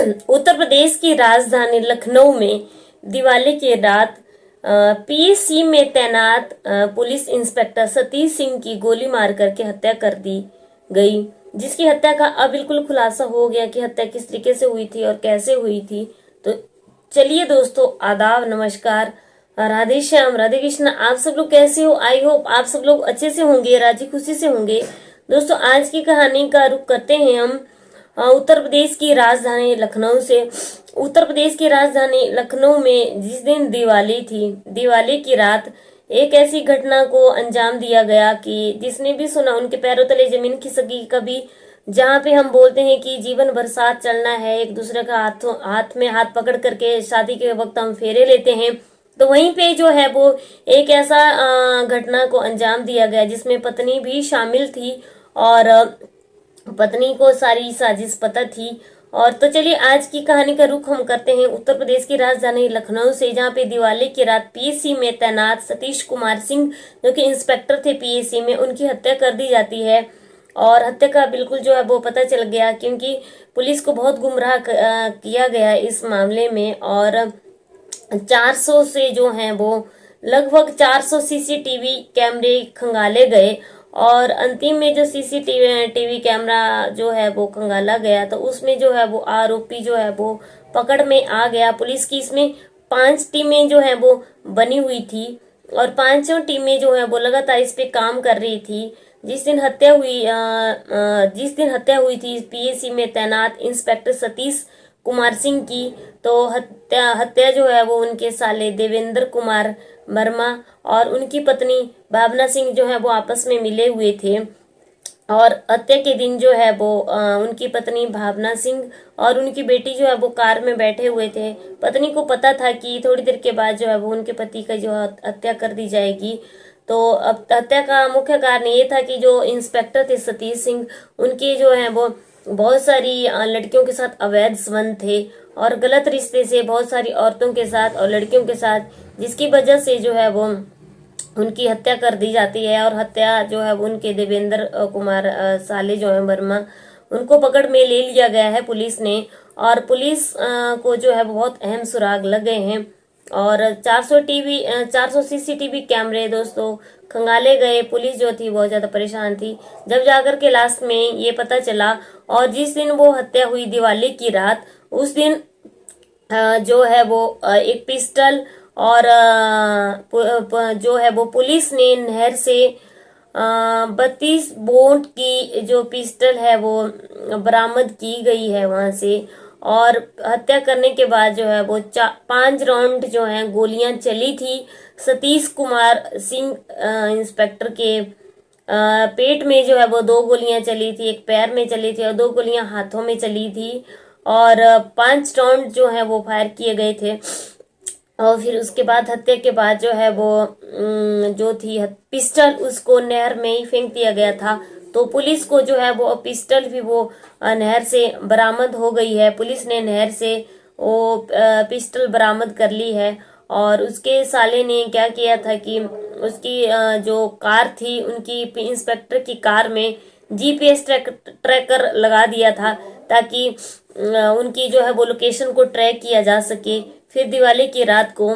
उत्तर प्रदेश की राजधानी लखनऊ में दिवाली की रात पीएसी में तैनात पुलिस इंस्पेक्टर सतीश सिंह की गोली मार करके हत्या कर दी गई, जिसकी हत्या का अब बिल्कुल खुलासा हो गया कि हत्या किस तरीके से हुई थी और कैसे हुई थी। तो चलिए दोस्तों, आदाब, नमस्कार, राधे श्याम, राधे कृष्ण। आप सब लोग कैसे हो? आई होप आप सब लोग अच्छे से होंगे, राजी खुशी से होंगे। दोस्तों, आज की कहानी का रुख करते हैं हम उत्तर प्रदेश की राजधानी लखनऊ से। उत्तर प्रदेश की राजधानी लखनऊ में जिस दिन दिवाली थी, दिवाली की रात एक ऐसी घटना को अंजाम दिया गया कि जिसने भी सुना उनके पैरों तले जमीन खिसकी। कभी जहाँ पे हम बोलते हैं कि जीवन भर साथ चलना है, एक दूसरे का हाथ में हाथ पकड़ करके शादी के वक्त हम फेरे लेते हैं, तो वहीं पे जो है वो एक ऐसा घटना को अंजाम दिया गया जिसमें पत्नी भी शामिल थी और पत्नी को सारी साजिश पता थी। और तो चलिए, आज की कहानी का रुख हम करते हैं उत्तर प्रदेश की राजधानी लखनऊ से, जहाँ पे दिवाली की रात पीएसी में तैनात सतीश कुमार सिंह, जो कि इंस्पेक्टर थे पीएसी में, उनकी हत्या कर दी जाती है। और हत्या का बिल्कुल जो है वो पता चल गया, क्योंकि पुलिस को बहुत गुमराह किया गया इस मामले में। और 400 से जो हैं वो लगभग 400 सीसीटीवी कैमरे खंगाले गए। और अंतिम में जो सीसीटीवी कैमरा जो है वो खंगाला गया, तो उसमें जो है वो आरोपी जो है वो पकड़ में आ गया। पुलिस की इसमें 5 टीमें जो है वो बनी हुई थी और पांचों टीमें जो है वो लगातार इस पे काम कर रही थी। जिस दिन हत्या हुई थी पीएसी में तैनात इंस्पेक्टर सतीश कुमार सिंह की, तो हत्या जो है वो उनके साले देवेंद्र कुमार वर्मा और उनकी पत्नी भावना सिंह जो है वो आपस में मिले हुए थे। और हत्या के दिन जो है वो उनकी पत्नी भावना सिंह और उनकी बेटी जो है वो कार में बैठे हुए थे। पत्नी को पता था कि थोड़ी देर के बाद जो है वो उनके पति का जो हत्या कर दी जाएगी। तो अब हत्या का मुख्य कारण ये था कि जो इंस्पेक्टर थे सतीश सिंह, उनके जो है वो बहुत सारी लड़कियों के साथ अवैध संबंध थे और गलत रिश्ते से बहुत सारी औरतों के साथ और लड़कियों के साथ, जिसकी वजह से जो है वो उनकी हत्या कर दी जाती है। और हत्या जो है वो उनके देवेंद्र कुमार साले जो है वर्मा, उनको पकड़ में ले लिया गया है पुलिस ने। और पुलिस को जो है बहुत अहम सुराग लगे हैं और 400 सीसीटीवी कैमरे दोस्तों खंगाले गए। पुलिस जो थी बहुत ज्यादा परेशान थी जब जाकर के लास्ट में ये पता चला। और जिस दिन वो हत्या हुई दिवाली की रात, उस दिन जो है वो एक पिस्टल और जो है वो पुलिस ने नहर से 32 बोल्ट की जो पिस्टल है वो बरामद की गई है वहां से। और हत्या करने के बाद जो है वो 5 राउंड जो है गोलियां चली थी सतीश कुमार सिंह इंस्पेक्टर के पेट में जो है वो 2 गोलियां चली थी, एक पैर में चली थी और 2 गोलियां हाथों में चली थी। और 5 राउंड जो है वो फायर किए गए थे। और फिर उसके बाद हत्या के बाद जो है वो जो थी पिस्टल, उसको नहर में ही फेंक दिया गया था। तो पुलिस को जो है वो पिस्टल भी वो नहर से बरामद हो गई है। पुलिस ने नहर से वो पिस्टल बरामद कर ली है। और उसके साले ने क्या किया था कि उसकी जो कार थी, उनकी इंस्पेक्टर की कार में जीपीएस ट्रैकर लगा दिया था, ताकि उनकी जो है वो लोकेशन को ट्रैक किया जा सके। फिर दिवाली की रात को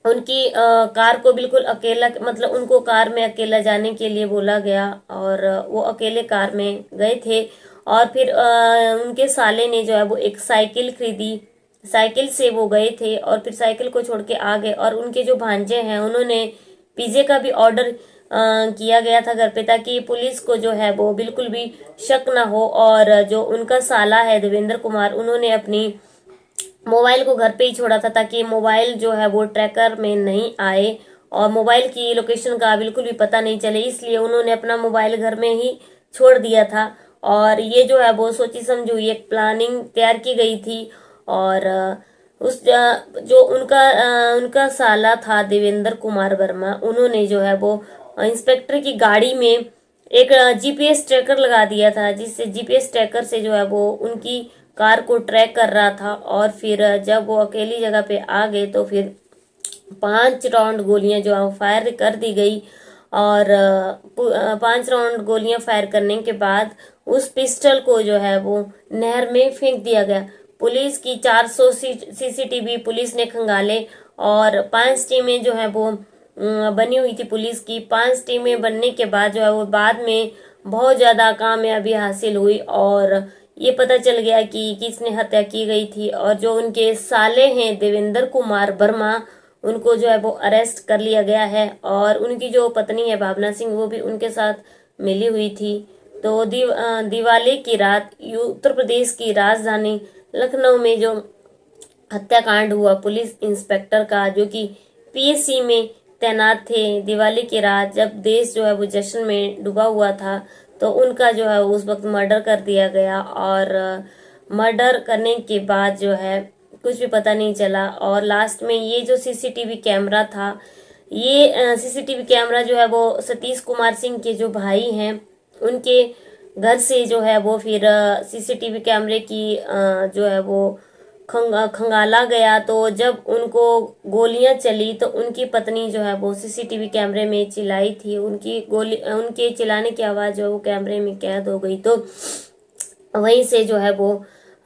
उनकी कार को बिल्कुल अकेला, मतलब उनको कार में अकेला जाने के लिए बोला गया और वो अकेले कार में गए थे। और फिर उनके साले ने जो है वो एक साइकिल खरीदी, साइकिल से वो गए थे और फिर साइकिल को छोड़ के आ गए। और उनके जो भांजे हैं, उन्होंने पिज्जे का भी ऑर्डर किया गया था घर पे, ताकि पुलिस को जो है वो बिल्कुल भी शक ना हो। और जो उनका साला है देवेंद्र कुमार, उन्होंने अपनी मोबाइल को घर पे ही छोड़ा था, ताकि मोबाइल जो है वो ट्रैकर में नहीं आए और मोबाइल की लोकेशन का बिल्कुल भी पता नहीं चले, इसलिए उन्होंने अपना मोबाइल घर में ही छोड़ दिया था। और ये जो है वो सोची समझी हुई एक प्लानिंग तैयार की गई थी। और उस जो उनका साला था देवेंद्र कुमार वर्मा, उन्होंने जो है वो इंस्पेक्टर की गाड़ी में एक जीपीएस ट्रैकर लगा दिया था, जिससे जीपीएस ट्रैकर से जो है वो उनकी कार को ट्रैक कर रहा था। और फिर जब वो अकेली जगह पे आ गए तो फिर 5 राउंड गोलियां जो है फायर कर दी गई। और 5 राउंड गोलियां फायर करने के बाद उस पिस्टल को जो है वो नहर में फेंक दिया गया। पुलिस की 400 सीसीटीवी पुलिस ने खंगाले और 5 टीमें जो है वो बनी हुई थी पुलिस की। 5 टीमें बनने के बाद जो है वो बाद में बहुत ज्यादा कामयाबी हासिल हुई और ये पता चल गया कि किसने हत्या की गई थी। और जो उनके साले हैं देवेंद्र कुमार वर्मा, उनको जो है वो अरेस्ट कर लिया गया है और उनकी जो पत्नी है भावना सिंह वो भी उनके साथ मिली हुई थी। तो दिवाली की रात उत्तर प्रदेश की राजधानी लखनऊ में जो हत्याकांड हुआ पुलिस इंस्पेक्टर का, जो कि पीएसी में तैनात थे, दिवाली की रात जब देश जो है वो जश्न में डूबा हुआ था, तो उनका जो है उस वक्त मर्डर कर दिया गया। और मर्डर करने के बाद जो है कुछ भी पता नहीं चला। और लास्ट में ये जो सीसीटीवी कैमरा था, ये सीसीटीवी कैमरा जो है वो सतीश कुमार सिंह के जो भाई हैं उनके घर से जो है वो फिर सीसीटीवी कैमरे की जो है वो खंगाला गया। तो जब उनको गोलियां चली तो उनकी पत्नी जो है वो सीसीटीवी कैमरे में चिल्लाई थी, उनके चिल्लाने की आवाज जो है वो कैमरे में कैद हो गई। तो वहीं से जो है वो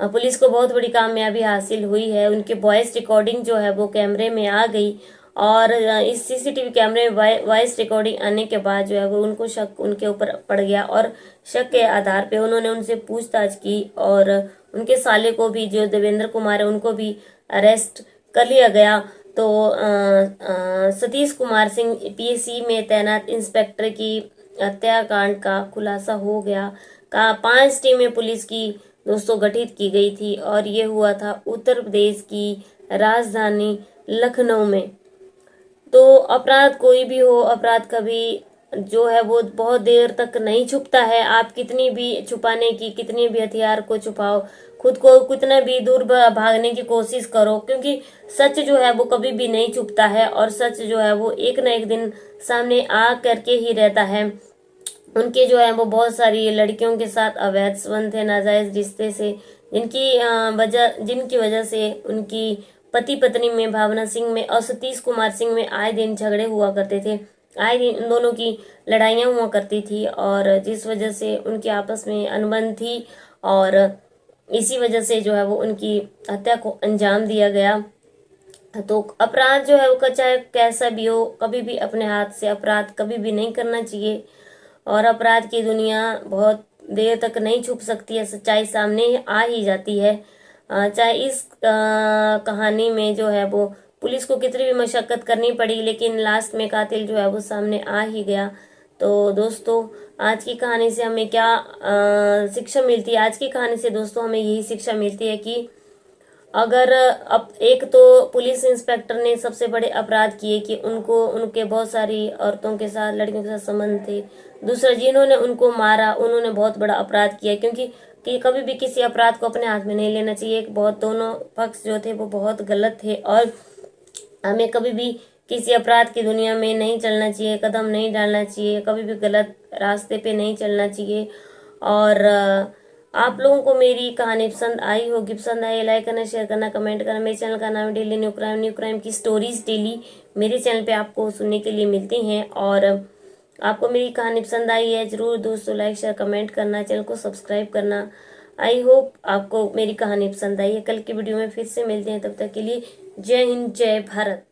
पुलिस को बहुत बड़ी कामयाबी हासिल हुई है। उनकी वॉइस रिकॉर्डिंग जो है वो कैमरे में आ गई और इस सीसीटीवी कैमरे में वॉइस रिकॉर्डिंग आने के बाद जो है वो उनको शक उनके ऊपर पड़ गया और शक के आधार पे उन्होंने उनसे पूछताछ की और उनके साले को भी, जो देवेंद्र कुमार है, उनको भी अरेस्ट कर लिया गया। तो सतीश कुमार सिंह पीएसी में तैनात इंस्पेक्टर की हत्याकांड का खुलासा हो गया। 5 टीमें पुलिस की दोस्तों गठित की गई थी और ये हुआ था उत्तर प्रदेश की राजधानी लखनऊ में। तो अपराध कोई भी हो, अपराध कभी जो है वो बहुत देर तक नहीं छुपता है। आप कितनी भी छुपाने की, कितनी भी हथियार को छुपाओ, खुद को कितना भी दूर भागने की कोशिश करो, क्योंकि सच जो है वो कभी भी नहीं छुपता है और सच जो है वो एक न एक दिन सामने आ करके ही रहता है। उनके जो है वो बहुत सारी लड़कियों के साथ अवैध संबंध थे, नाजायज रिश्ते से, जिनकी वजह से उनकी पति पत्नी में, भावना सिंह में और सतीश कुमार सिंह में आए दिन झगड़े हुआ करते थे। आए दिन इन दोनों की लड़ाइयाँ हुआ करती थी और जिस वजह से उनके आपस में अनबन थी और इसी वजह से जो है वो उनकी हत्या को अंजाम दिया गया। तो अपराध जो है वो चाहे कैसा भी हो, कभी भी अपने हाथ से अपराध कभी भी नहीं करना चाहिए। और अपराध की दुनिया बहुत देर तक नहीं छुप सकती है, सच्चाई सामने आ ही जाती है। चाहे इस कहानी में जो है वो पुलिस को कितनी भी मशक्कत करनी पड़ी, लेकिन लास्ट में कातिल जो है वो सामने आ ही गया। तो दोस्तों आज की कहानी से हमें क्या शिक्षा मिलती है? आज की कहानी से दोस्तों हमें यही शिक्षा मिलती है कि अगर अब एक तो पुलिस इंस्पेक्टर ने सबसे बड़े अपराध किए कि उनके बहुत सारी औरतों के साथ, लड़कियों के साथ संबंध थे। दूसरा, जिन्होंने उनको मारा उन्होंने बहुत बड़ा अपराध किया, क्योंकि कि कभी भी किसी अपराध को अपने हाथ में नहीं लेना चाहिए। बहुत दोनों पक्ष जो थे वो बहुत गलत थे और हमें कभी भी किसी अपराध की दुनिया में नहीं चलना चाहिए, कदम नहीं डालना चाहिए, कभी भी गलत रास्ते पे नहीं चलना चाहिए। और आप लोगों को मेरी कहानी पसंद आई होगी, पसंद आई लाइक करना, शेयर करना, कमेंट करना। मेरे चैनल का नाम है डेली न्यू क्राइम की स्टोरीज डेली मेरे चैनल पे आपको सुनने के लिए मिलती हैं। और आपको मेरी कहानी पसंद आई है जरूर दोस्तों लाइक शेयर कमेंट करना, चैनल को सब्सक्राइब करना। आई होप आपको मेरी कहानी पसंद आई है। कल की वीडियो में फिर से मिलते हैं, तब तक के लिए जय हिंद जय भारत।